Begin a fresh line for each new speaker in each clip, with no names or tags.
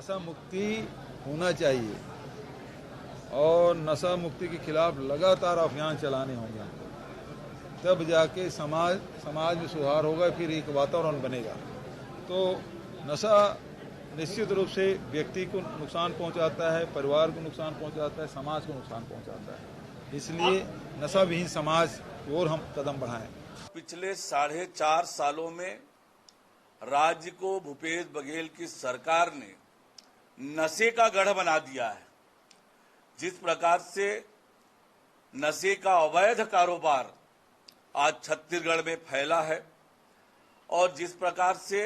नशा मुक्ति होना चाहिए और नशा मुक्ति के खिलाफ लगातार अभियान चलाने होंगे, तब जाके समाज में सुधार होगा, फिर एक वातावरण बनेगा। तो नशा निश्चित रूप से व्यक्ति को नुकसान पहुंचाता है, परिवार को नुकसान पहुंचाता है, समाज को नुकसान पहुंचाता है। इसलिए नशा विहीन समाज की ओर हम कदम बढ़ाएं।
पिछले 4.5 सालों में राज्य को भूपेश बघेल की सरकार ने नशे का गढ़ बना दिया है। जिस प्रकार से नशे का अवैध कारोबार आज छत्तीसगढ़ में फैला है और जिस प्रकार से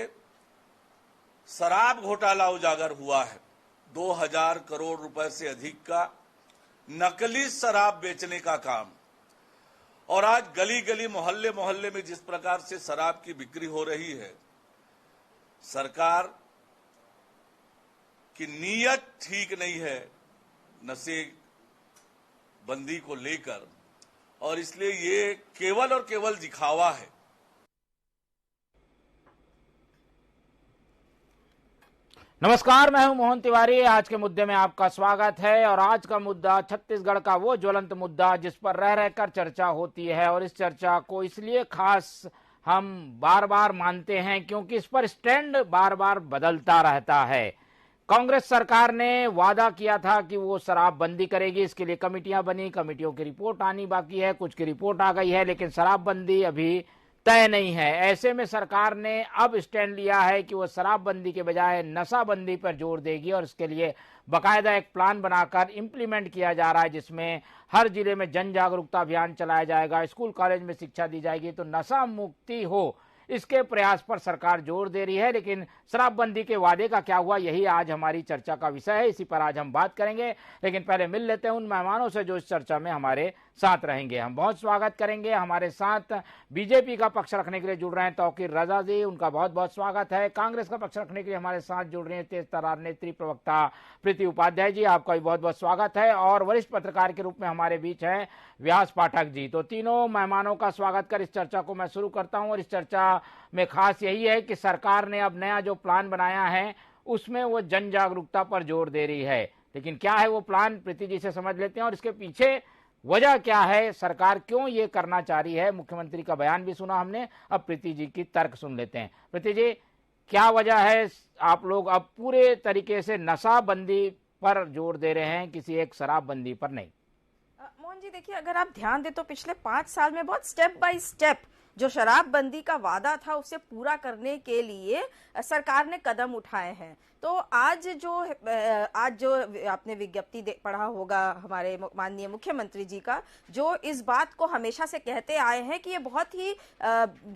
शराब घोटाला उजागर हुआ है, 2000 करोड़ रुपए से अधिक का नकली शराब बेचने का काम, और आज गली गली मोहल्ले मोहल्ले में जिस प्रकार से शराब की बिक्री हो रही है, सरकार की नीयत ठीक नहीं है नशे बंदी को लेकर, और इसलिए ये केवल और केवल दिखावा है।
नमस्कार, मैं हूं मोहन तिवारी। आज के मुद्दे में आपका स्वागत है। और आज का मुद्दा छत्तीसगढ़ का वो ज्वलंत मुद्दा जिस पर रह रहकर चर्चा होती है, और इस चर्चा को इसलिए खास हम बार बार मानते हैं क्योंकि इस पर स्टैंड बार बार बदलता रहता है। कांग्रेस सरकार ने वादा किया था कि वो शराब बंदी करेगी, इसके लिए कमेटियां बनी, कमेटियों की रिपोर्ट आनी बाकी है, कुछ की रिपोर्ट आ गई है, लेकिन शराब बंदी अभी तय नहीं है। ऐसे में सरकार ने अब स्टैंड लिया है कि वो शराब बंदी के बजाय नशा बंदी पर जोर देगी, और इसके लिए बाकायदा एक प्लान बनाकर इम्प्लीमेंट किया जा रहा है, जिसमें हर जिले में जन जागरूकता अभियान चलाया जाएगा, स्कूल कॉलेज में शिक्षा दी जाएगी, तो नशा मुक्ति हो, इसके प्रयास पर सरकार जोर दे रही है। लेकिन शराबबंदी के वादे का क्या हुआ, यही आज हमारी चर्चा का विषय है। इसी पर आज हम बात करेंगे, लेकिन पहले मिल लेते हैं उन मेहमानों से जो इस चर्चा में हमारे साथ रहेंगे। हम बहुत स्वागत करेंगे। हमारे साथ बीजेपी का पक्ष रखने के लिए जुड़ रहे हैं तौकीर रजा जी, उनका बहुत बहुत स्वागत है। कांग्रेस का पक्ष रखने के लिए हमारे साथ जुड़ रहे हैं तेज तर्रार नेत्री प्रवक्ता प्रीति उपाध्याय जी, आपका भी बहुत बहुत स्वागत है। और वरिष्ठ पत्रकार के रूप में हमारे बीच हैं व्यास पाठक जी। तो तीनों मेहमानों का स्वागत कर इस चर्चा को मैं शुरू करता हूं। और इस चर्चा में खास यही है कि सरकार ने अब नया जो प्लान बनाया है उसमें वो जन जागरूकता पर जोर दे रही है, लेकिन क्या है वो प्लान, प्रीति जी से समझ लेते हैं और इसके पीछे वजह क्या है, सरकार क्यों ये करना चाह रही है। मुख्यमंत्री का बयान भी सुना हमने, अब प्रीति जी की तर्क सुन लेते हैं। प्रीति जी, क्या वजह है आप लोग अब पूरे तरीके से नशा बंदी पर जोर दे रहे हैं, किसी एक शराब बंदी पर नहीं?
मोहन जी, देखिए, अगर आप ध्यान दें तो पिछले 5 साल में बहुत स्टेप बाय स्टेप जो शराबबंदी का वादा था उसे पूरा करने के लिए सरकार ने कदम उठाए हैं। तो आज जो आपने विज्ञप्ति पढ़ा होगा हमारे माननीय मुख्यमंत्री जी का, जो इस बात को हमेशा से कहते आए हैं कि ये बहुत ही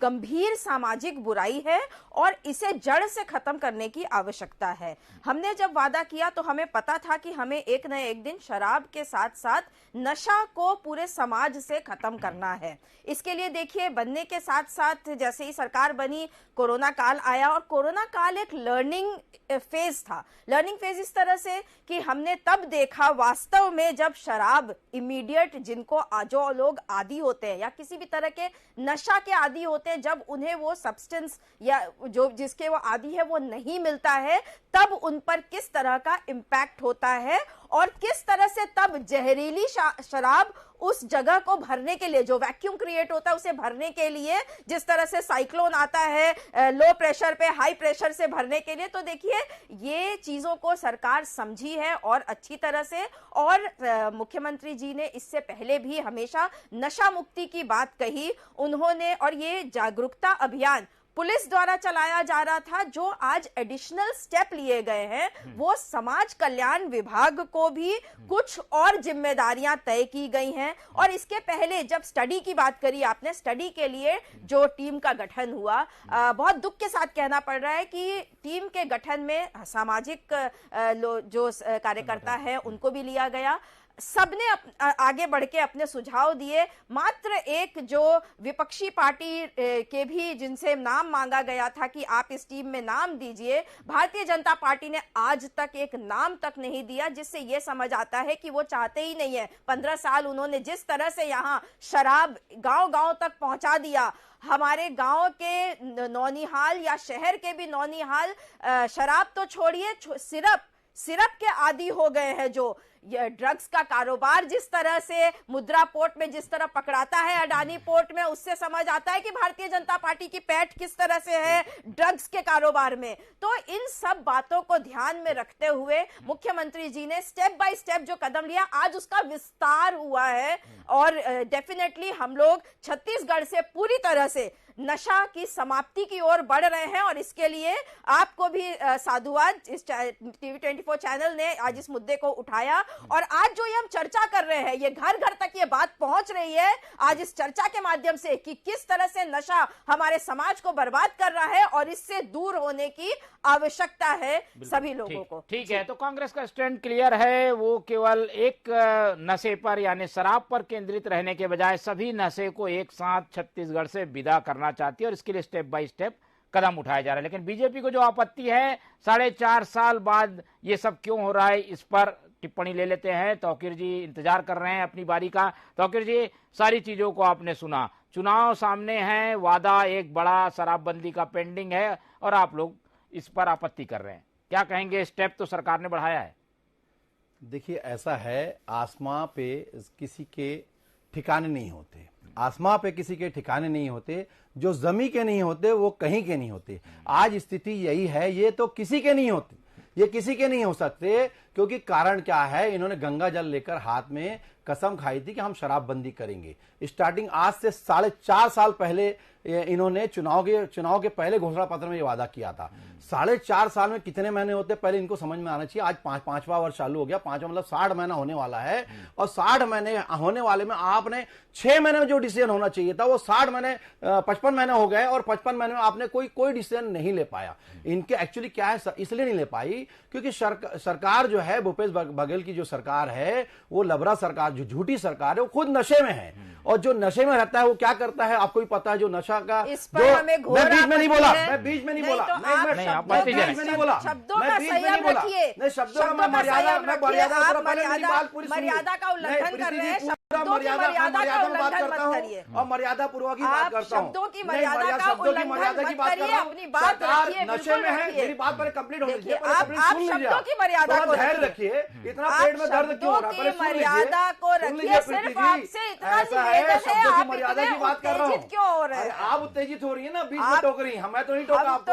गंभीर सामाजिक बुराई है और इसे जड़ से खत्म करने की आवश्यकता है। हमने जब वादा किया तो हमें पता था कि हमें एक न एक दिन शराब के साथ साथ नशा को पूरे समाज से खत्म करना है। इसके लिए देखिए, बनने के साथ साथ जैसे ही सरकार बनी, कोरोना काल आया, और कोरोना काल एक लर्निंग फेज था। लर्निंग फेज इस तरह से कि हमने तब देखा वास्तव में जब शराब इमीडिएट, जिनको जो लोग आदी होते हैं या किसी भी तरह के नशा के आदी होते हैं, जब उन्हें वो सब्सटेंस या जो जिसके वो आदी है वो नहीं मिलता है, तब उन पर किस तरह का इम्पैक्ट होता है और किस तरह से तब जहरीली शराब उस जगह को भरने के लिए, जो वैक्यूम क्रिएट होता है उसे भरने के लिए, जिस तरह से साइक्लोन आता है लो प्रेशर पे हाई प्रेशर से भरने के लिए। तो देखिए, ये चीजों को सरकार समझी है और अच्छी तरह से, और मुख्यमंत्री जी ने इससे पहले भी हमेशा नशा मुक्ति की बात कही उन्होंने, और ये जागरूकता अभियान पुलिस द्वारा चलाया जा रहा था। जो आज एडिशनल स्टेप लिए गए हैं वो समाज कल्याण विभाग को भी कुछ और जिम्मेदारियां तय की गई हैं। और इसके पहले जब स्टडी की बात करी आपने, स्टडी के लिए जो टीम का गठन हुआ, बहुत दुख के साथ कहना पड़ रहा है कि टीम के गठन में सामाजिक जो कार्यकर्ता है उनको भी लिया गया। सबने आगे बढ़ के अपने सुझाव दिए। मात्र एक जो विपक्षी पार्टी के भी जिनसे नाम मांगा गया था कि आप इस टीम में नाम दीजिए, भारतीय जनता पार्टी ने आज तक एक नाम तक नहीं दिया, जिससे यह समझ आता है कि वो चाहते ही नहीं है। 15 साल उन्होंने जिस तरह से यहाँ शराब गांव-गांव तक पहुंचा दिया, हमारे गांव के नौनिहाल या शहर के भी नौनिहाल शराब तो छोड़िए, सिर्फ सिरप के आदी हो गए हैं, जो ये ड्रग्स का कारोबार जिस तरह से मुद्रा पोर्ट में जिस तरह पकड़ाता है, अडानी पोर्ट में, उससे समझ आता है कि भारतीय जनता पार्टी की पैठ किस तरह से है ड्रग्स के कारोबार में। तो इन सब बातों को ध्यान में रखते हुए मुख्यमंत्री जी ने स्टेप बाय स्टेप जो कदम लिया, आज उसका विस्तार हुआ है और डेफिनेटली हम लोग छत्तीसगढ़ से पूरी तरह से नशा की समाप्ति की ओर बढ़ रहे हैं। और इसके लिए आपको भी साधुवाद, इस टीवी 24 चैनल ने आज इस मुद्दे को उठाया और आज जो ये हम चर्चा कर रहे हैं, ये घर घर तक ये बात पहुंच रही है आज इस चर्चा के माध्यम से कि किस तरह से नशा हमारे समाज को बर्बाद कर रहा है और इससे दूर होने की आवश्यकता है सभी लोगों को।
ठीक है, तो कांग्रेस का स्टैंड क्लियर है, वो केवल एक नशे पर यानी शराब पर केंद्रित रहने के बजाय सभी नशे को एक साथ छत्तीसगढ़ से विदा करना चाहती है और इसके लिए स्टेप बाय स्टेप कदम उठाए जा रहे हैं। लेकिन बीजेपी को जो आपत्ति है, 4.5 साल बाद ये सब क्यों हो रहा है, इस पर टिप्पणी ले लेते हैं। तौकीर जी इंतजार कर रहे हैं अपनी बारी का। तौकीर जी, सारी चीजों को आपने सुना, चुनाव सामने है, वादा एक बड़ा शराबबंदी का पेंडिंग है और आप लोग इस पर आपत्ति कर रहे हैं, क्या कहेंगे? स्टेप तो सरकार ने बढ़ाया है।
देखिए, ऐसा है, आसमां पे किसी के ठिकाने नहीं होते, आसमां पे किसी के ठिकाने नहीं होते, जो जमी के नहीं होते वो कहीं के नहीं होते। आज स्थिति यही है, ये तो किसी के नहीं होते, ये किसी के नहीं हो सकते, क्योंकि कारण क्या है, इन्होंने गंगा जल लेकर हाथ में कसम खाई थी कि हम शराबबंदी करेंगे। स्टार्टिंग आज से 4.5 साल पहले इन्होंने चुनाव के पहले घोषणा पत्र में ये वादा किया था। 4.5 साल में कितने महीने होते पहले इनको समझ में आना चाहिए। आज पांचवा वर्ष चालू हो गया, पांचवा मतलब 60 महीना होने वाला है और 60 महीने होने वाले में आपने 6 महीने में जो डिसीजन होना चाहिए था वो 60 महीने 55 महीने हो गए और 55 महीने में आपने कोई डिसीजन नहीं ले पाया। इनके एक्चुअली क्या है, इसलिए नहीं ले पाई क्योंकि सरकार जो है, भूपेश बघेल की जो सरकार है, वो लबरा सरकार, जो झूठी सरकार है, वो खुद नशे में है और जो नशे में रहता है वो क्या करता है आपको भी पता है। जो नशा का,
इस पर हमें
मैं बीच में नहीं बोला, मैं बीच में नहीं बोला,
शब्दों
मैं बीच में नहीं बोला,
शब्दों
मैं
का
बीच में नहीं
संयम
बोला,
रखिए,
नहीं शब्दों का मर्यादा, मैं
मर्यादा का उल्लंघन कर रहे हैं, शब्दों की मर्यादा का उल्लंघन मत करिए
और मर्यादा पूर्वक की बात करता हूं।
शब्दों की मर्यादा का उल्लंघन मत करिए, अपनी बात रखिए,
नशे में है, मेरी बात पहले कंप्लीट होनी चाहिए,
आप शब्दों की मर्यादा को
रखिए, इतना पेट में दर्द क्यों हो रहा है,
मर्यादा को रखिए। सिर्फ आपसे इतना निवेदन है, आप
मर्यादा की बात कर रहा हूँ,
क्यों हो रहे हैं?
आप उत्तेजित हो रही है ना, बीच में टोक रही हैं, मैं तो नहीं टोका आपको।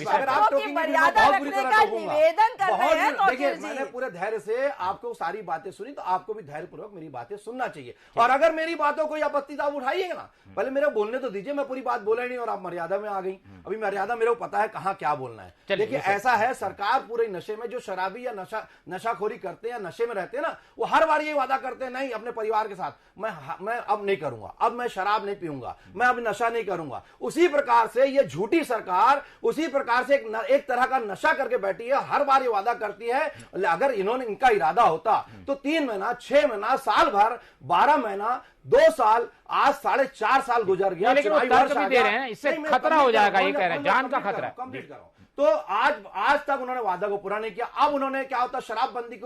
अगर आप मर्यादा रखने का निवेदन कर रहे हैं तो
देखिए, मैंने पूरे धैर्य से आपको सारी बातें सुनी, तो आपको भी धैर्यपूर्वक मेरी बातें सुनना चाहिए। और अगर मेरी बातों को आपत्ति आप उठाइएगा ना, पहले मेरे बोलने तो दीजिए, मैं पूरी बात बोला नहीं और आप मर्यादा में आ गई। अभी मर्यादा मेरे को पता है कहाँ क्या बोलना है। देखिए, ऐसा है, सरकार पूरे नशे में, जो शराबी या नशाखोरी करते हैं या नशे में रहते हैं ना, वो हर बार ये वादा करते हैं, नहीं अपने परिवार के साथ मैं अब नहीं करूंगा, अब मैं शराब नहीं पीऊंगा, मैं अब नशा नहीं करूंगा। उसी प्रकार से ये झूठी सरकार उसी प्रकार से एक तरह का नशा करके बैठी है, हर बार ये वादा करती है। अगर इन्होंने इनका इरादा होता तो 3 महीना, 6 महीना, साल भर, 12 महीना, 2 साल, आज 4.5 साल गुजर गया।
लेकिन वो तर्क भी दे रहे हैं, इससे खतरा हो जाएगा, ये कह रहे हैं, जान का खतरा है।
कंप्लीट कर रहा हूं। तो आज तक उन्होंने वादा को पूरा नहीं किया। अब उन्होंने क्या होता, शराबबंदी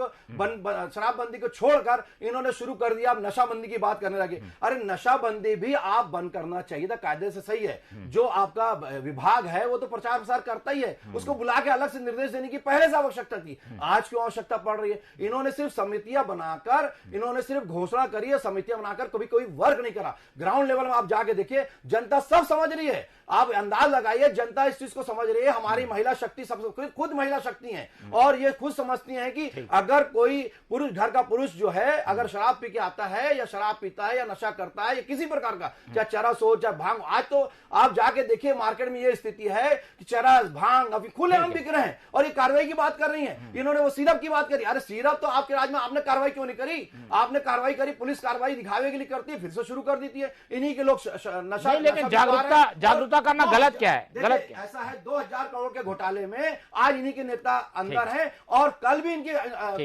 को छोड़कर इन्होंने शुरू कर दिया, अब नशाबंदी की बात करने लगे। अरे नशाबंदी भी आप बंद करना चाहिए था, कायदे से सही है। जो आपका विभाग है वो तो प्रचार प्रसार करता ही है, उसको बुला के अलग से निर्देश देने की पहले से आवश्यकता थी, आज क्यों आवश्यकता पड़ रही है? इन्होंने सिर्फ समितियां बनाकर, इन्होंने सिर्फ घोषणा करी है, समितियां बनाकर कभी कोई वर्क नहीं करा। ग्राउंड लेवल में आप जाके देखिए, जनता सब समझ रही है, आप अंदाज लगाइए, जनता इस चीज को समझ रही है। हमारी महिला शक्ति सबसे खुद महिला शक्ति है और ये खुद समझती हैं कि अगर कोई पुरुष, घर का पुरुष जो है, अगर शराब पी के आता है या शराब पीता है या नशा करता है या किसी प्रकार का, चाहे चरस हो चाहे भांग, आज तो आप जाके देखिए मार्केट में ये स्थिति है कि चरस, भांग अभी खुलेआम बिक रहे हैं और ये कार्रवाई की बात कर रही है। इन्होंने वो सिरप की बात करी। अरे सिरप तो आपके राज्य में आपने कार्रवाई क्यों नहीं करी? आपने कार्रवाई करी, पुलिस कार्रवाई दिखावे के लिए करती है, फिर से शुरू कर देती है। इन्हीं के लोग नशा,
लेकिन जागरूकता करना गलत क्या है? गलत क्या?
ऐसा है, 2000 करोड़ के घोटाले में आज इन्हीं के नेता अंदर हैं और कल भी इनके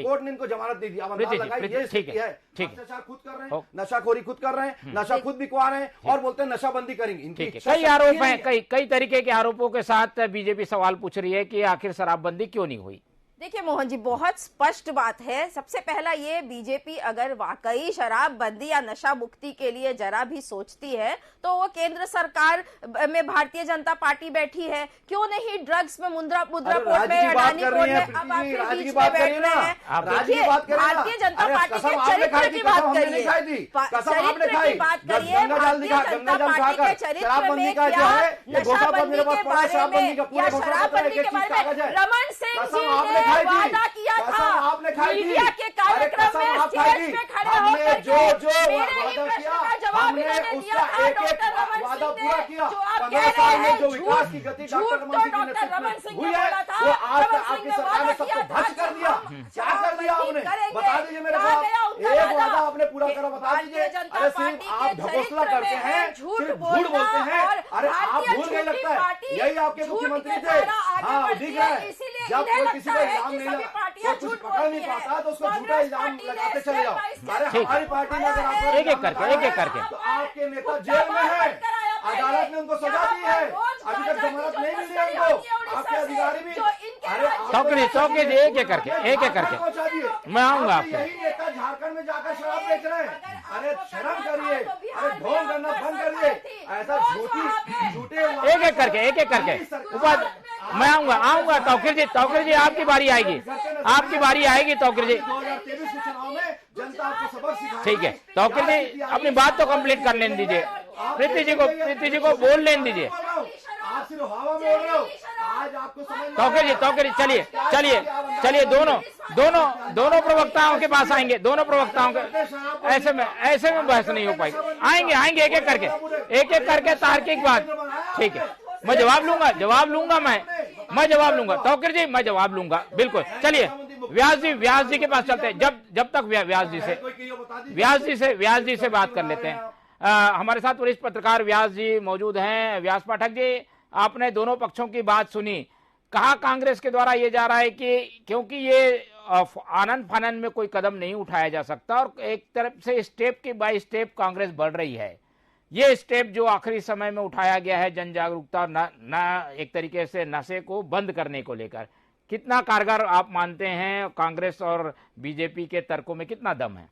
कोर्ट ने इनको जमानत दे दी। अब अंदाज लगाइए, ये स्थिति है। भ्रष्टाचार खुद कर रहे हैं, नशाखोरी खुद कर रहे हैं, नशा खुद बिकवा रहे हैं और बोलते हैं नशाबंदी करेंगे। इनके
कई आरोप हैं, कई तरीके के आरोपों के साथ बीजेपी सवाल पूछ रही है कि आखिर शराबबंदी क्यों नहीं हुई।
देखिए मोहन जी, बहुत स्पष्ट बात है। सबसे पहला ये, बीजेपी अगर वाकई शराबबंदी या नशा मुक्ति के लिए जरा भी सोचती है तो वो केंद्र सरकार में भारतीय जनता पार्टी बैठी है, क्यों नहीं ड्रग्स में मुद्रा पोर्ट में, अडानी पोर्ट में, अब आपके बीच में बैठ रहे हैं। देखिए, भारतीय जनता पार्टी के चरित्र की बात करिए, चरित्र की बात करिए। भारतीय जनता पार्टी के चरित्र में क्या नशाबंदी के बारे में या शराबबंदी के बारे में रमन सिंह जी ने वादा किया था मीडिया के कार्यक्रम में स्टेज पे खड़े होकर मेरे ही प्रश्न का जवाब इन्होंने दिया था डॉक्टर रमन सिंह ने। जो आप कह रहे हैं झूठ तो डॉक्टर रमन सिंह ने बोला था, रमन सिंह ने वादा किया था।
कर दिया, क्या कर दिया आपने? बता दीजिए मेरे को, एक वादा आपने पूरा करा, बता दीजिए। अरे सिर्फ आप ढकोसला करते हैं, झूठ बोलते हैं। अरे आप भूल गए लगता है, यही आपके मुख्यमंत्री थे। हाँ, दिख रहा है, जब कोई किसी को इल्जाम नहीं लगा, कुछ पकड़ नहीं पाता तो उसको झूठा इल्जाम लगाते चले जाओ। अरे हमारी पार्टी में अगर आप
एक एक करके
तो आपके नेता जेल में है, अदालत ने उनको सजा दी है, अभी तक जमानत नहीं मिली है उनको। आपके अधिकारी भी, अरे
चौकी जी एक एक करके मैं आऊंगा आपको।
यही नेता झारखंड में जाकर शराब बेच रहे हैं। अरे शर्म करिए, अरे ढोंग करना बंद करिए, ऐसा झूठे
एक एक करके ऊपर मैं आऊंगा तौकीर जी आपकी बारी आएगी तौकीर जी।
2023 के चुनाव में जनता आपको सबक सिखाएगी।
ठीक है तौकीर जी, अपनी बात तो कंप्लीट कर लेने दीजिए। प्रीति जी को बोल लेने दीजिए।
आप सिर्फ हवा में उड़ रहे हो, आज आपको समझ
तौकीर जी चलिए दोनों प्रवक्ताओं के पास आएंगे। दोनों प्रवक्ताओं के ऐसे में बहस नहीं हो पाएगी। आएंगे एक एक करके तार्किक बात। ठीक है, मैं जवाब लूंगा मैं जवाब लूंगा तौकीर जी, मैं जवाब लूंगा बिल्कुल। चलिए व्यास जी के पास चलते हैं। जब तक व्यास जी से बात कर लेते हैं। हमारे साथ वरिष्ठ पत्रकार व्यास जी मौजूद हैं। व्यास पाठक जी, आपने दोनों पक्षों की बात सुनी। कहा कांग्रेस के द्वारा ये जा रहा है कि क्योंकि ये आनन फानन में कोई कदम नहीं उठाया जा सकता और एक तरफ से स्टेप की बाय स्टेप कांग्रेस बढ़ रही है। ये स्टेप जो आखिरी समय में उठाया गया है जन जागरूकता न एक तरीके से नशे को बंद करने को लेकर, कितना कारगर आप मानते हैं? कांग्रेस और बीजेपी के तर्कों में कितना दम है?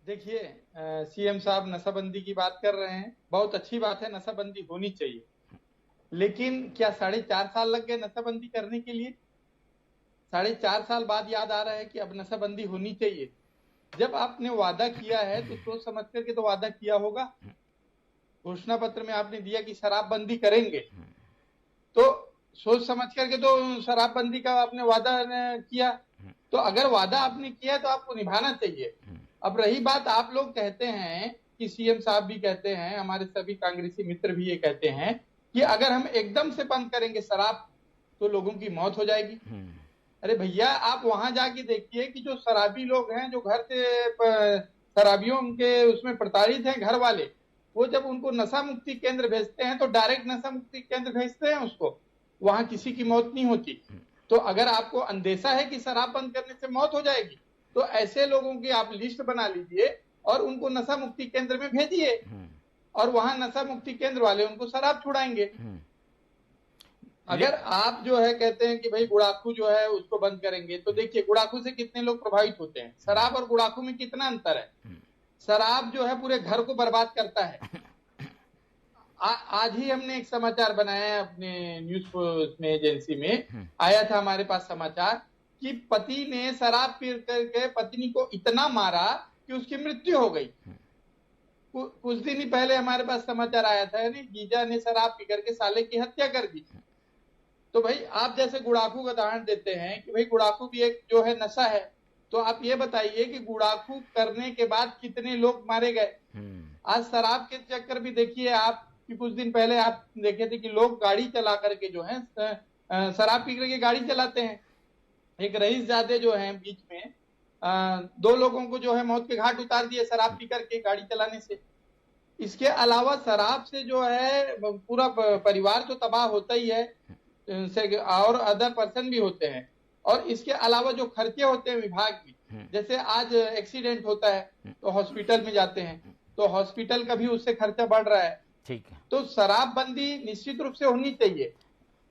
देखिए, सीएम साहब नशाबंदी की बात कर रहे हैं, बहुत अच्छी बात है, नशाबंदी होनी चाहिए। लेकिन क्या 4.5 साल लग गए नशाबंदी करने के लिए? 4.5 साल बाद याद आ रहा है कि अब नशाबंदी होनी चाहिए। जब आपने वादा किया है तो सोच समझ करके तो वादा किया होगा। घोषणा पत्र में आपने दिया कि शराबबंदी करेंगे, तो सोच समझ करके तो शराबबंदी का आपने वादा किया। तो अगर वादा आपने किया तो आपको निभाना चाहिए। अब रही बात, आप लोग कहते हैं कि सीएम साहब भी कहते हैं, हमारे सभी कांग्रेसी मित्र भी ये कहते हैं कि अगर हम एकदम से बंद करेंगे शराब तो लोगों की मौत हो जाएगी। अरे भैया, आप वहां जाके देखिए कि जो शराबी लोग हैं, जो घर से शराबियों के उसमें प्रताड़ित हैं घर वाले, वो जब उनको नशा मुक्ति केंद्र भेजते हैं तो डायरेक्ट नशा मुक्ति केंद्र भेजते हैं उसको, वहां किसी की मौत नहीं होती। तो अगर आपको अंदेशा है कि शराब बंद करने से मौत हो जाएगी तो ऐसे लोगों की आप लिस्ट बना लीजिए और उनको नशा मुक्ति केंद्र में भेजिए और वहां नशा मुक्ति केंद्र वाले उनको शराब छुड़ाएंगे। अगर आप जो है कहते हैं कि भाई गुड़ाखू जो है उसको बंद करेंगे, तो देखिए गुड़ाखू से कितने लोग प्रभावित होते हैं। शराब और गुड़ाखू में कितना अंतर है? शराब जो है पूरे घर को बर्बाद करता है। आज ही हमने एक समाचार बनाया है अपने न्यूज में एजेंसी में, आया था हमारे पास समाचार कि पति ने शराब पी करके पत्नी को इतना मारा कि उसकी मृत्यु हो गई। कुछ दिन ही पहले हमारे पास समाचार आया था यानी जीजा ने शराब पी करके साले की हत्या कर दी। तो भाई आप जैसे गुड़ाखू का उदाहरण देते हैं कि भाई गुड़ाखू भी एक जो है नशा है, तो आप ये बताइए कि गुड़ाखू करने के बाद कितने लोग मारे गए। आज शराब के चक्कर भी देखिए आप कि कुछ दिन पहले आप देखे थे कि लोग गाड़ी चला करके जो है शराब पी करके गाड़ी चलाते हैं। एक रईसजादे जो है बीच में 2 लोगों को जो है मौत के घाट उतार दिए शराब पी करके गाड़ी चलाने से। इसके अलावा शराब से जो है पूरा परिवार तो तबाह होता ही है और अदर पर्सन भी होते हैं। और इसके अलावा जो खर्चे होते हैं विभाग की, जैसे आज एक्सीडेंट होता है तो हॉस्पिटल में जाते हैं, तो हॉस्पिटल का भी उससे खर्चा बढ़ रहा है।
ठीक है,
तो शराबबंदी निश्चित रूप से होनी चाहिए।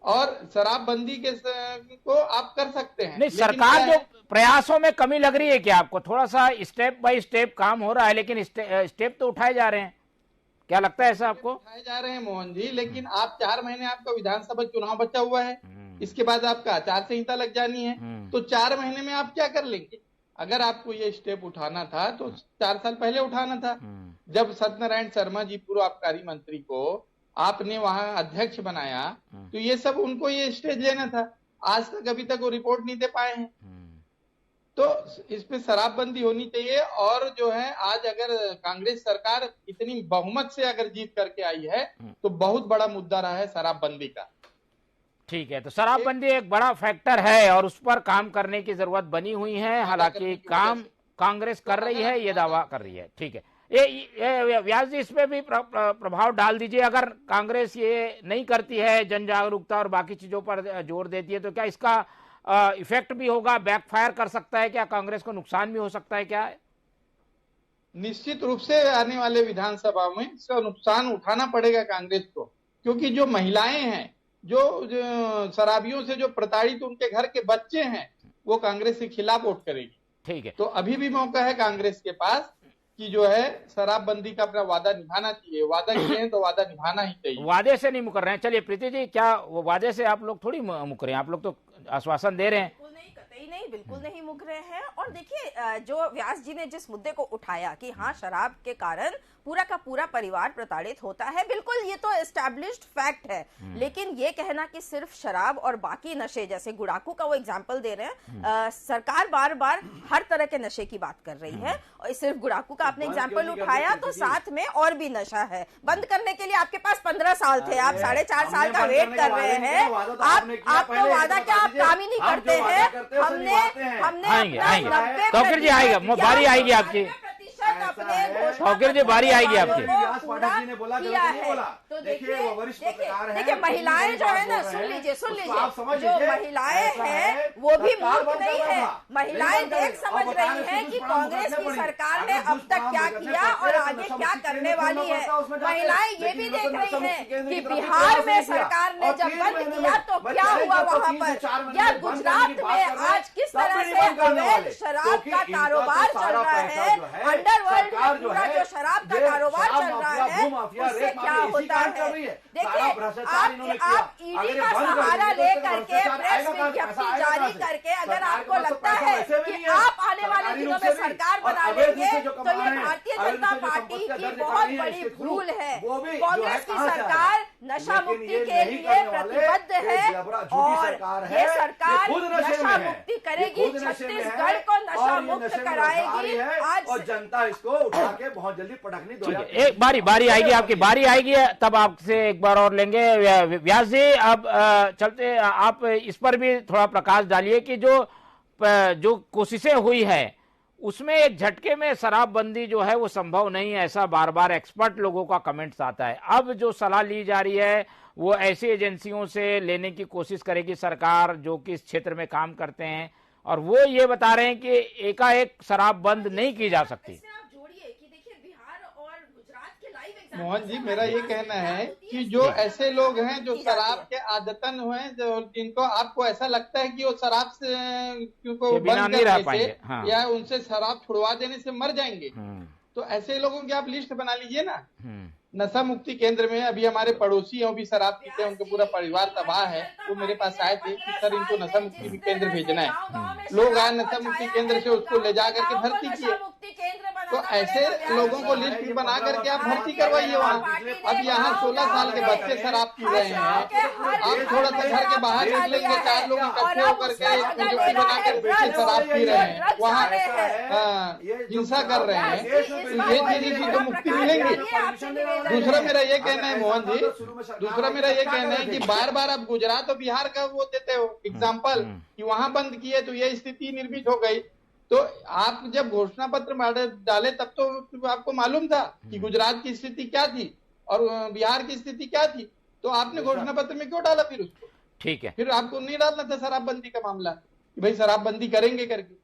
और शराबबंदी को आप कर सकते हैं।
नहीं,
लेकिन
सरकार
क्या
जो
है,
प्रयासों में कमी लग रही है क्या आपको? थोड़ा सा स्टेप बाय स्टेप काम हो रहा है, लेकिन स्टेप तो उठाए जा रहे हैं, क्या लगता है ऐसा आपको?
उठाए जा रहे हैं मोहन जी, लेकिन आप 4 महीने आपका विधानसभा चुनाव बचा हुआ है, इसके बाद आपका आचार संहिता लग जानी है, तो 4 महीने में आप क्या कर लेंगे? अगर आपको ये स्टेप उठाना था तो 4 साल पहले उठाना था। जब सत्यनारायण शर्मा जी पूर्व आबकारी मंत्री को आपने वहां अध्यक्ष बनाया, तो ये सब उनको ये स्टेज लेना था। आज तक अभी तक वो रिपोर्ट नहीं दे पाए हैं। तो इस पे शराबबंदी होनी चाहिए। और जो है, आज अगर कांग्रेस सरकार इतनी बहुमत से अगर जीत करके आई है, तो बहुत बड़ा मुद्दा रहा है शराबबंदी का।
ठीक है, तो शराबबंदी एक बड़ा फैक्टर है और उस पर काम करने की जरूरत बनी हुई है। हालांकि काम कांग्रेस कर रही है, ये दावा कर रही है। ठीक है, ये व्यास जी, इस पे भी प्रभाव डाल दीजिए। अगर कांग्रेस ये नहीं करती है, जन जागरूकता और बाकी चीजों पर जोर देती है, तो क्या इसका इफेक्ट भी होगा, बैकफायर कर सकता है क्या? कांग्रेस को नुकसान भी हो सकता है क्या?
निश्चित रूप से आने वाले विधानसभा में इसका नुकसान उठाना पड़ेगा कांग्रेस को, क्योंकि जो महिलाएं हैं, जो शराबियों से जो प्रताड़ित उनके घर के बच्चे हैं, वो कांग्रेस के खिलाफ वोट करेगी।
ठीक है,
तो अभी भी मौका है कांग्रेस के पास कि जो है शराबबंदी का अपना वादा निभाना चाहिए। वादा किए हैं तो वादा निभाना ही चाहिए।
वादे से नहीं मुकर रहे हैं। चलिए प्रीति जी, क्या वो वादे से आप लोग थोड़ी मुकर रहे हैं? आप लोग तो आश्वासन दे रहे हैं।
बिल्कुल नहीं, कतई नहीं, बिल्कुल नहीं मुक रहे हैं। और देखिए, जो व्यास जी ने जिस मुद्दे को उठाया कि हाँ, शराब के कारण पूरा का पूरा परिवार प्रताड़ित होता है, बिल्कुल ये तो एस्टैब्लिश्ड फैक्ट है। लेकिन ये कहना कि सिर्फ शराब और बाकी नशे, जैसे गुड़ाकू का वो एग्जांपल दे रहे हैं, सरकार बार बार हर तरह के नशे की बात कर रही है। और सिर्फ गुड़ाकू का आपने एग्जांपल उठाया, तो साथ में और भी नशा है। बंद करने के लिए आपके पास 15 साल थे, आप 4.5 साल का वेट कर रहे हैं। आपको वादा क्या, आप काम ही नहीं करते हैं। हमने
तौकीर जी आएगा, बारी आएगी आपकी। तौकीर जी, बारी आएगी आपकी।
तो देखिए, महिलाएं जो है ना, सुन लीजिए, जो महिलाएं हैं वो भी मूर्ख नहीं है। महिलाएं देख समझ रही हैं कि कांग्रेस की सरकार ने अब तक क्या किया और आगे क्या करने वाली है। महिलाएं ये भी देख रही हैं कि बिहार में सरकार ने जब बंद किया तो क्या हुआ वहां पर, या गुजरात में आज किस तरह से अवैध शराब का कारोबार चल रहा है, अंडरवर्ल्ड में पूरा जो शराब का कारोबार चल रहा है, उससे क्या होता है। देखिए, आप ईडी का सहारा लेकर के प्रेस विज्ञप्ति जारी करके अगर आपको लगता है कि आप आने वाले दिनों में सरकार बना लेंगे, तो ये भारतीय जनता पार्टी की बहुत बड़ी भूल है। कांग्रेस की सरकार नशा मुक्ति के लिए प्रतिबद्ध है और ये सरकार नशा मुक्ति करेगी, छत्तीसगढ़ को नशा मुक्त कराएगी।
और जनता इसको उठा के बहुत जल्दी पटकनी।
एक बारी आएगी, आपकी बारी आएगी, तब आपसे एक बार और लेंगे। व्यास जी, अब चलते, आप इस पर भी थोड़ा प्रकाश डालिए कि जो कोशिशें हुई है उसमें एक झटके में शराबबंदी जो है वो संभव नहीं है, ऐसा बार बार एक्सपर्ट लोगों का कमेंट्स आता है। अब जो सलाह ली जा रही है वो ऐसी एजेंसियों से लेने की कोशिश करेगी सरकार जो कि इस क्षेत्र में काम करते हैं, और वो ये बता रहे हैं कि एकाएक शराब बंद नहीं की जा सकती।
मोहन जी, मेरा ये कहना है कि जो ऐसे लोग हैं जो शराब के आदतन हुए, जो जिनको आपको ऐसा लगता है कि वो शराब से क्योंकि बंद करने से या उनसे शराब छुड़वा देने से मर जाएंगे, तो ऐसे लोगों की आप लिस्ट बना लीजिए ना। नशा मुक्ति केंद्र में अभी हमारे पड़ोसी हैं, वो भी शराब पीते हैं, उनका पूरा परिवार तबाह है। वो मेरे पास आए थे कि सर इनको नशा मुक्ति केंद्र भेजना है। लोग आए नशा मुक्ति केंद्र से उसको ले जा करके भर्ती किए। तो ऐसे लोगों को लिस्ट बना करके आप भर्ती करवाइए वहाँ। अब यहाँ 16 साल के बच्चे शराब पी रहे हैं, आप थोड़ा सा घर के बाहर निकलेंगे, 4 लोग इकट्ठे होकर के कमेटी बनाकर बैठे शराब पी रहे हैं, वहाँ हिंसा कर रहे हैं, तो ये चीजें तो मुक्ति मिलेंगी। दूसरा मेरा ये कहना है मोहन जी, दूसरा मेरा ये कहना है कि बार बार आप गुजरात और बिहार का वो देते हो एग्जाम्पल कि वहां बंद किए तो ये स्थिति निर्मित हो गई। तो आप जब घोषणा पत्र डाले तब तो आपको मालूम था कि गुजरात की स्थिति क्या थी और बिहार की स्थिति क्या थी, तो आपने घोषणा पत्र में क्यों डाला फिर उसको?
ठीक है,
फिर आपको नहीं डालना था शराबबंदी का मामला कि भाई शराबबंदी करेंगे करके।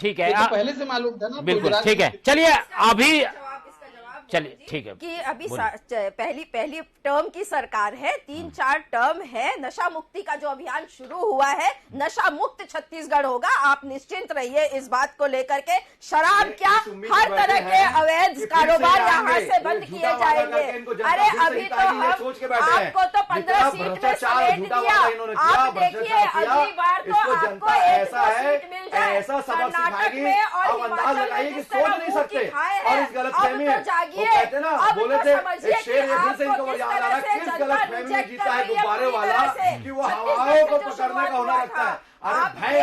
ठीक है,
तो पहले से मालूम था ना।
बिल्कुल ठीक है। चलिए, अभी चलिए ठीक है
कि अभी पहली टर्म की सरकार है, 3-4 टर्म है, नशा मुक्ति का जो अभियान शुरू हुआ है, नशा मुक्त छत्तीसगढ़ होगा, आप निश्चिंत रहिए इस बात को लेकर के। शराब क्या, हर तरह के अवैध कारोबार यहाँ से बंद किए जाएंगे। अरे अभी तो हम आपको तो 15 सीट में समेट दिया, आप देखिए अगली बार तो आपको एक सीट मिल जाए कर्नाटक में, और हिमाचल में जिस तरह मुंह की खाए हैं, अब तो जागिए, अब
बोले
तो
थे
समझिए
एक शेर
कि
फिर से इनको
आपको
याद आ रहा है, किस गलत फहमी में जीता है गुब्बारे वाला कि वो हवाओं को पकड़ने का हुनर रखता है। अरे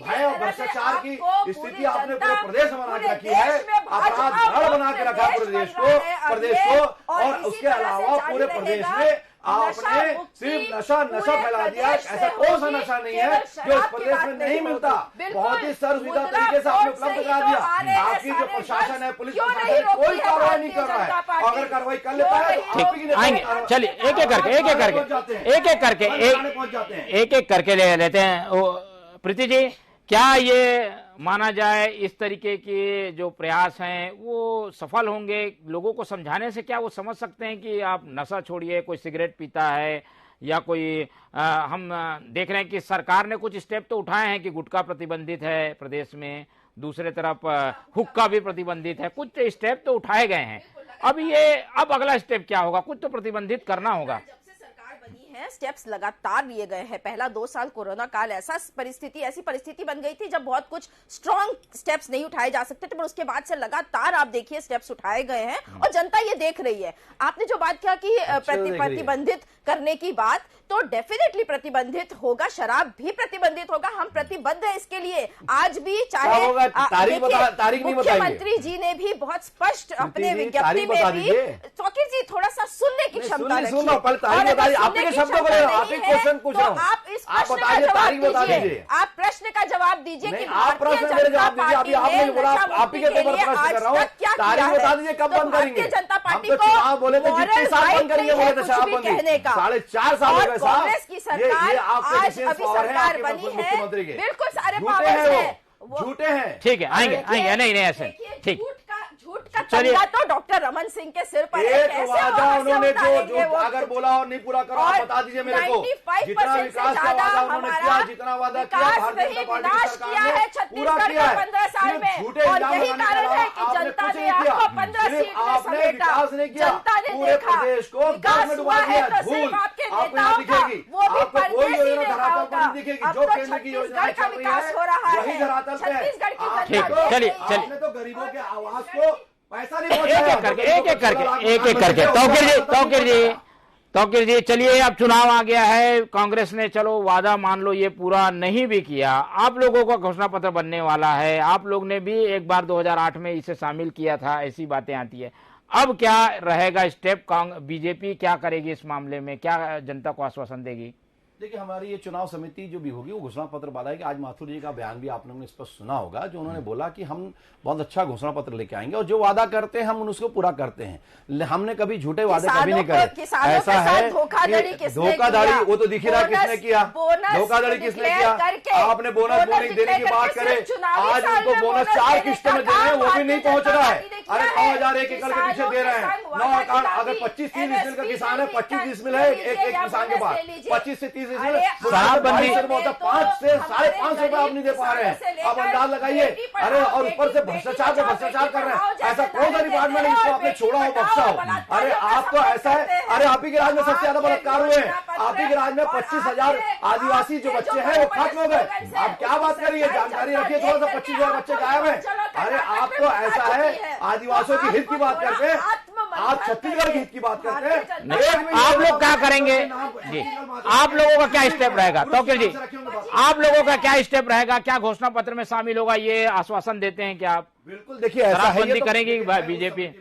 भय और भ्रष्टाचार की स्थिति आपने पूरे प्रदेश में बना के रखी है, अपराध गढ़ बना के रखा है प्रदेश को, और उसके अलावा पूरे प्रदेश में आपने सिर्फ नशा फैला दिया। ऐसा कौन सा नशा नहीं है जो इस प्रदेश में नहीं मिलता, बहुत ही सर्वसुविधा तरीके से आपने उपलब्ध करा दिया। आपकी जो प्रशासन है, पुलिस प्रशासन, कोई कार्रवाई नहीं कर रहा है, अगर कार्रवाई कर लेता है तो आप ही
आएंगे। चलिए एक एक करके ले लेते हैं। प्रीति जी, क्या ये माना जाए इस तरीके के जो प्रयास हैं वो सफल होंगे? लोगों को समझाने से क्या वो समझ सकते हैं कि आप नशा छोड़िए, कोई सिगरेट पीता है या कोई हम देख रहे हैं कि सरकार ने कुछ स्टेप तो उठाए हैं कि गुटखा प्रतिबंधित है प्रदेश में, दूसरे तरफ हुक्का भी प्रतिबंधित है, कुछ स्टेप तो उठाए गए हैं। अब अगला स्टेप क्या होगा? कुछ तो प्रतिबंधित करना होगा।
स्टेप्स लगातार लिए गए हैं। पहला 2 साल कोरोना काल ऐसी परिस्थिति बन गई थी जब बहुत कुछ स्ट्रॉन्ग स्टेप्स नहीं उठाए जा सकते थे, पर उसके बाद से लगातार आप देखिए स्टेप्स उठाए गए हैं और जनता ये देख रही है। आपने जो बात किया कि प्रतिबंधित करने की बात, तो डेफिनेटली प्रतिबंधित होगा, शराब भी प्रतिबंधित होगा, हम प्रतिबद्ध है इसके लिए। आज भी चाहे मुख्यमंत्री जी ने भी बहुत स्पष्ट अपने विज्ञप्ति में भी, चौकीर जी थोड़ा सा सुनने की क्षमता आप प्रश्न का जवाब दीजिए कि भारतीय जनता पार्टी ने नशा मुक्ति के लिए आज तक क्या किया है। भारतीय जनता पार्टी को कहने का,
4.5 साल हो गए
कांग्रेस की सरकार आज अभी सरकार बनी है, बिल्कुल सारे पावर्स हैं,
झूठे हैं।
ठीक है, आएंगे नहीं ऐसे ठीक।
झूठ का तंगा तो डॉक्टर रमन सिंह के सिर पर है।
एक वादा उन्होंने जो अगर बोला और नहीं पूरा करा, आप बता दीजिए मेरे को। जितना विकास का वादा उन्होंने किया, जितना वादा किया भारतीय जनता पार्टी सरकार ने पूरा किया है।
15 साल में, और यही कारण है कि जनता ने आपको 15 सीट में समेटा। जनता ने देखा विकास हुआ है तो सिर्फ आपके नेताओं का, वो भी परदेशी नेताओं का। अब तो छत्तीसगढ़ का विकास हो रहा है, छत्तीसगढ़ की जनता
तो गरीबों के आवाज को पैसा नहीं
एक एक करके तौकीर जी चलिए, अब चुनाव आ गया है, कांग्रेस ने चलो वादा मान लो ये पूरा नहीं भी किया, आप लोगों का घोषणा पत्र बनने वाला है, आप लोग ने भी एक बार 2008 में इसे शामिल किया था, ऐसी बातें आती है। अब क्या रहेगा स्टेप? बीजेपी क्या करेगी इस मामले में? क्या जनता को आश्वासन देगी?
देखिए, हमारी ये चुनाव समिति जो भी होगी वो घोषणा पत्र बनाएगी। आज माथुर जी का बयान भी आप लोगों ने इस पर सुना होगा, जो उन्होंने बोला कि हम बहुत अच्छा घोषणा पत्र लेके आएंगे और जो वादा करते हैं हम उसको पूरा करते हैं। हमने कभी झूठे वादे कभी नहीं करे। ऐसा है धोखाधड़ी, वो तो दिख रहा किसने किया, धोखाधड़ी किसने किया। आपने बोनस देने की बात करे, आज उनको बोनस 4 किस्तों में दे रहे हैं, वो भी नहीं पहुंच रहा है। अरे 9,000 एकड़ के पीछे दे रहे हैं। 9 अगर 25-30 डिसमिल का किसान है, 25 डिसमिल है एक किसान के पास, 25 से 30
शराबबंदी
5 से 550 रुपए आप नहीं दे पा रहे हैं। आप अंदाज लगाइए। अरे और ऊपर से भ्रष्टाचार कर रहे हैं। ऐसा कौन सा डिपार्टमेंट है जिसको आपने छोड़ा हो, बख्शा हो? अरे आपको ऐसा है, अरे आप ही के राज में सबसे ज्यादा बलात्कार हुए हैं। आप ही के राज में 25,000 आदिवासी जो बच्चे हैं वो खत्म हो गए। आप क्या बात करिए, जानकारी रखिए थोड़ा सा। 25,000 बच्चे गायब हैं। अरे आपको ऐसा है, आदिवासियों की हित की बात करते हैं, आप छत्तीसगढ़ के हित की बात करते हैं।
आप लोग क्या करेंगे जी? आप लोगों का क्या स्टेप रहेगा? तौकीर जी, आप लोगों का क्या स्टेप रहेगा? क्या घोषणा पत्र में शामिल होगा? ये आश्वासन देते हैं क्या आप?
बिल्कुल, देखिए ऐसा है,
बंदी करेंगी बीजेपी?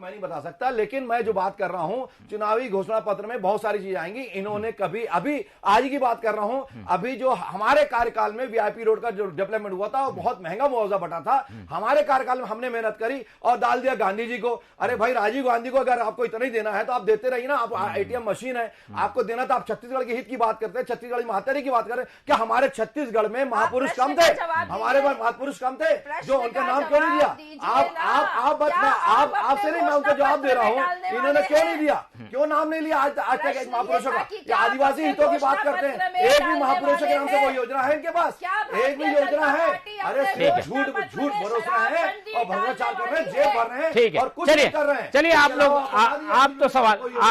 मैं नहीं बता सकता, लेकिन मैं जो बात कर रहा हूं, चुनावी घोषणा पत्र में बहुत सारी चीजें आएंगी। इन्होंने कभी अभी आज की बात कर रहा हूं, अभी जो हमारे कार्यकाल में वीआईपी रोड का जो डेवलपमेंट हुआ था वो बहुत महंगा मुआवजा बटा था। हमारे कार्यकाल में हमने मेहनत करी और डाल दिया गांधी जी को। अरे भाई, राजीव गांधी को अगर आपको इतना ही देना है तो आप देते रहिए ना। आप एटीएम मशीन है, आपको देना था। आप छत्तीसगढ़ के हित की बात करते हैं, छत्तीसगढ़ महातरी की बात करें। क्या हमारे छत्तीसगढ़ में महापुरुष कम थे? हमारे पास महापुरुष कम थे जो उनका नाम क्यों नहीं दिया? आपसे नहीं, मैं उनका जवाब दे रहा हूँ, इन्होंने क्यों नहीं दिया, क्यों नाम नहीं लिया आज तक एक महापुरुषों का? ये आदिवासी हितों की बात करते हैं, एक भी महापुरुषों के नाम से कोई योजना है इनके पास? एक भी योजना है? अरे झूठ भरोसा है और भ्रष्टाचार कर रहे हैं, जेब भर रहे हैं,
ठीक है,
और कुछ नहीं कर रहे हैं।
चलिए आप लोग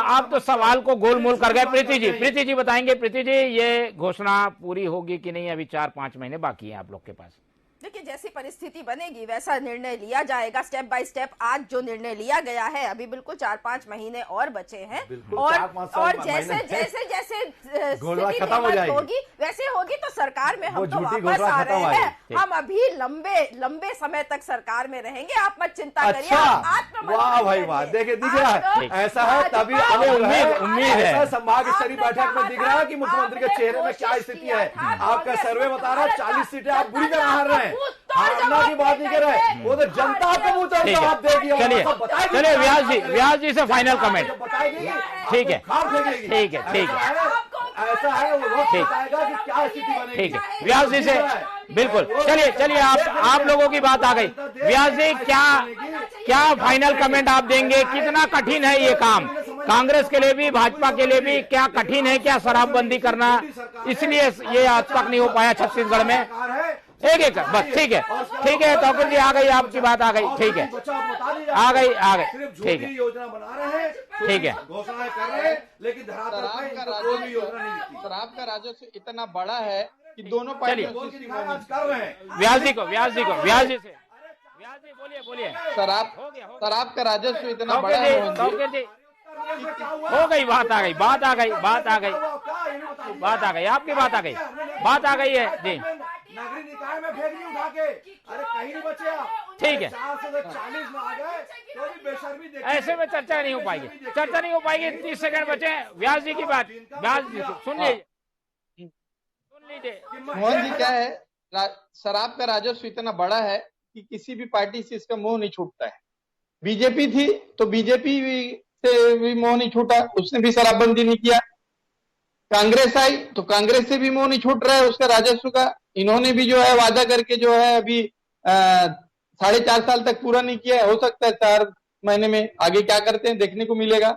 आप तो सवाल को गोलमोल कर गए। प्रीति जी बताएंगे। प्रीति जी, ये घोषणा पूरी होगी कि नहीं? अभी 4-5 महीने बाकी है आप लोग के पास।
देखिए, जैसी परिस्थिति बनेगी वैसा निर्णय लिया जाएगा, स्टेप बाय स्टेप। आज जो निर्णय लिया गया है, अभी बिल्कुल 4-5 महीने और बचे हैं, और जैसे
खत्म हो जाएगी,
होगी वैसे होगी तो सरकार में हम तो वापस आ रहे हैं। हम अभी लंबे समय तक सरकार में रहेंगे, आप मत चिंता करिए।
वाह भाई वाह, देखिए दिख रहा है, ऐसा है तभी उम्मीद है। संभाग स्तरीय बैठक में दिख रहा है कि मुख्यमंत्री के चेहरे में क्या स्थिति है। आपका सर्वे बता रहा है 40 सीटें आप बुरी तरह हार रहे हैं, हारना की बात नहीं कर रहे, वो तो जनता को मुंह तोड़ जवाब दे दिया।
चलिए व्यास जी से फाइनल कमेंट। ठीक है,
ऐसा है, वो बताएगा कि क्या स्थिति बनेगी।
ठीक है, व्यास जी से बिल्कुल। चलिए आप लोगों की बात आ गई। व्यास जी, क्या फाइनल कमेंट आप देंगे? कितना कठिन है ये काम, कांग्रेस के लिए भी, भाजपा के लिए भी? क्या कठिन है क्या शराबबंदी करना? इसलिए ये आज तक नहीं हो पाया छत्तीसगढ़ में। एक बस। ठीक है तौकीर जी, आ गई आपकी बात, आ गई। ठीक है, आ गई। ठीक है,
योजना बना रहे हैं,
ठीक है,
घोषणाएं कर रहे हैं, लेकिन
शराब का राजस्व इतना बड़ा है कि दोनों पार्टी
कर रहे हैं।
व्यास जी बोलिए।
शराब का राजस्व इतना बड़ा है।
तौकीर जी, हो गई, बात आ गई, आपकी बात आ गई है जी।
नगरीय निकाय में फेंक नहीं उठा के, अरे कहीं नहीं बचे आप।
ठीक है,
40 में आ गए तो भी बेशर्मी देखिए।
ऐसे में चर्चा नहीं हो पाएगी। 30 सेकंड बचे। व्यास जी की बात, व्यास जी सुन लीजिए।
मोहन जी, क्या है, शराब का राजस्व इतना बड़ा है कि किसी भी पार्टी से इसका मोह नहीं छूटता है। बीजेपी थी तो बीजेपी से भी मोह नहीं छूटा, उसने भी शराबबंदी नहीं किया। कांग्रेस आई तो कांग्रेस से भी मोह नहीं छूट रहा है उसका राजस्व का। इन्होंने भी जो है वादा करके जो है अभी 4.5 साल तक पूरा नहीं किया। हो सकता है 4 महीने में आगे क्या करते हैं देखने को मिलेगा।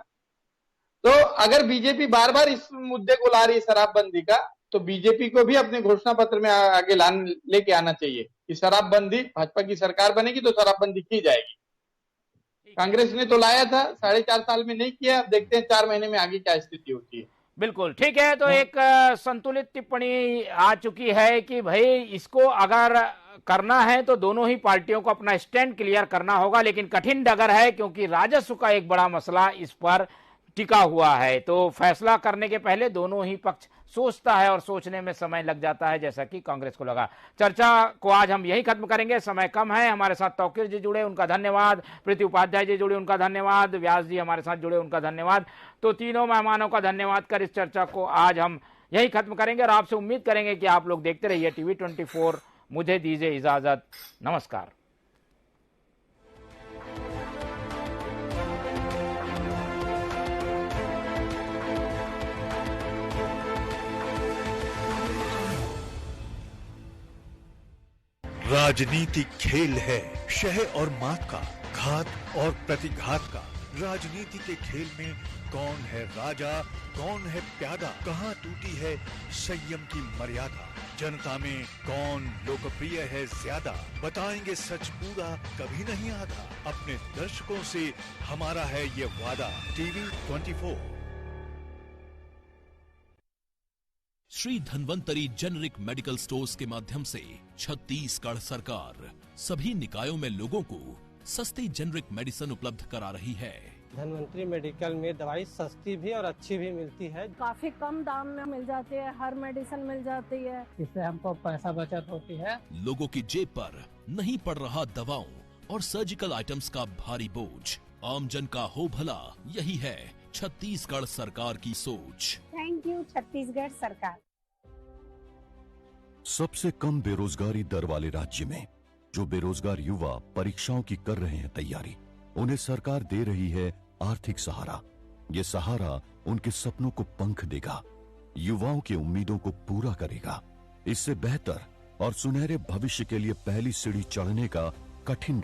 तो अगर बीजेपी बार बार इस मुद्दे को ला रही है शराबबंदी का, तो बीजेपी को भी अपने घोषणा पत्र में आगे लेके आना चाहिए कि शराबबंदी, भाजपा की सरकार बनेगी तो शराबबंदी की जाएगी। कांग्रेस ने तो लाया था, 4.5 साल में नहीं किया। अब देखते हैं 4 महीने में आगे क्या स्थिति होती है।
बिल्कुल ठीक है। तो एक संतुलित टिप्पणी आ चुकी है कि भाई इसको अगर करना है तो दोनों ही पार्टियों को अपना स्टैंड क्लियर करना होगा, लेकिन कठिन डगर है क्योंकि राजस्व का एक बड़ा मसला इस पर टिका हुआ है। तो फैसला करने के पहले दोनों ही पक्ष सोचता है और सोचने में समय लग जाता है, जैसा कि कांग्रेस को लगा। चर्चा को आज हम यही खत्म करेंगे, समय कम है। हमारे साथ तौकीर जी जुड़े, उनका धन्यवाद। प्रीति उपाध्याय जी जुड़े, उनका धन्यवाद। व्यास जी हमारे साथ जुड़े, उनका धन्यवाद। तो तीनों मेहमानों का धन्यवाद कर इस चर्चा को आज हम यही खत्म करेंगे और आपसे उम्मीद करेंगे कि आप लोग देखते रहिए टीवी 24। मुझे दीजिए इजाजत, नमस्कार।
राजनीति खेल है शह और मात का, घात और प्रतिघात का। राजनीति के खेल में कौन है राजा, कौन है प्यादा, कहाँ टूटी है संयम की मर्यादा, जनता में कौन लोकप्रिय है ज्यादा। बताएंगे सच पूरा, कभी नहीं आधा। अपने दर्शकों से हमारा है ये वादा। TV 24।
Shri Dhanvantari generic medical stores के माध्यम से छत्तीसगढ़ सरकार सभी निकायों में लोगों को सस्ती जेनेरिक मेडिसिन उपलब्ध करा रही है।
धन्वंतरी मेडिकल में दवाई सस्ती भी और अच्छी भी मिलती है।
काफी कम दाम में मिल जाती है, हर मेडिसिन मिल जाती है,
इससे हमको पैसा बचत होती है।
लोगों की जेब पर नहीं पड़ रहा दवाओं और सर्जिकल आइटम्स का भारी बोझ। आमजन का हो भला, यही है छत्तीसगढ़ सरकार की सोच।
थैंक यू छत्तीसगढ़ सरकार।
सबसे कम बेरोजगारी दर वाले राज्य में जो बेरोजगार युवा परीक्षाओं की कर रहे हैं तैयारी, उन्हें सरकार दे रही है आर्थिक सहारा। ये सहारा उनके सपनों को पंख देगा, युवाओं की उम्मीदों को पूरा करेगा। इससे बेहतर और सुनहरे भविष्य के लिए पहली सीढ़ी चढ़ने का कठिन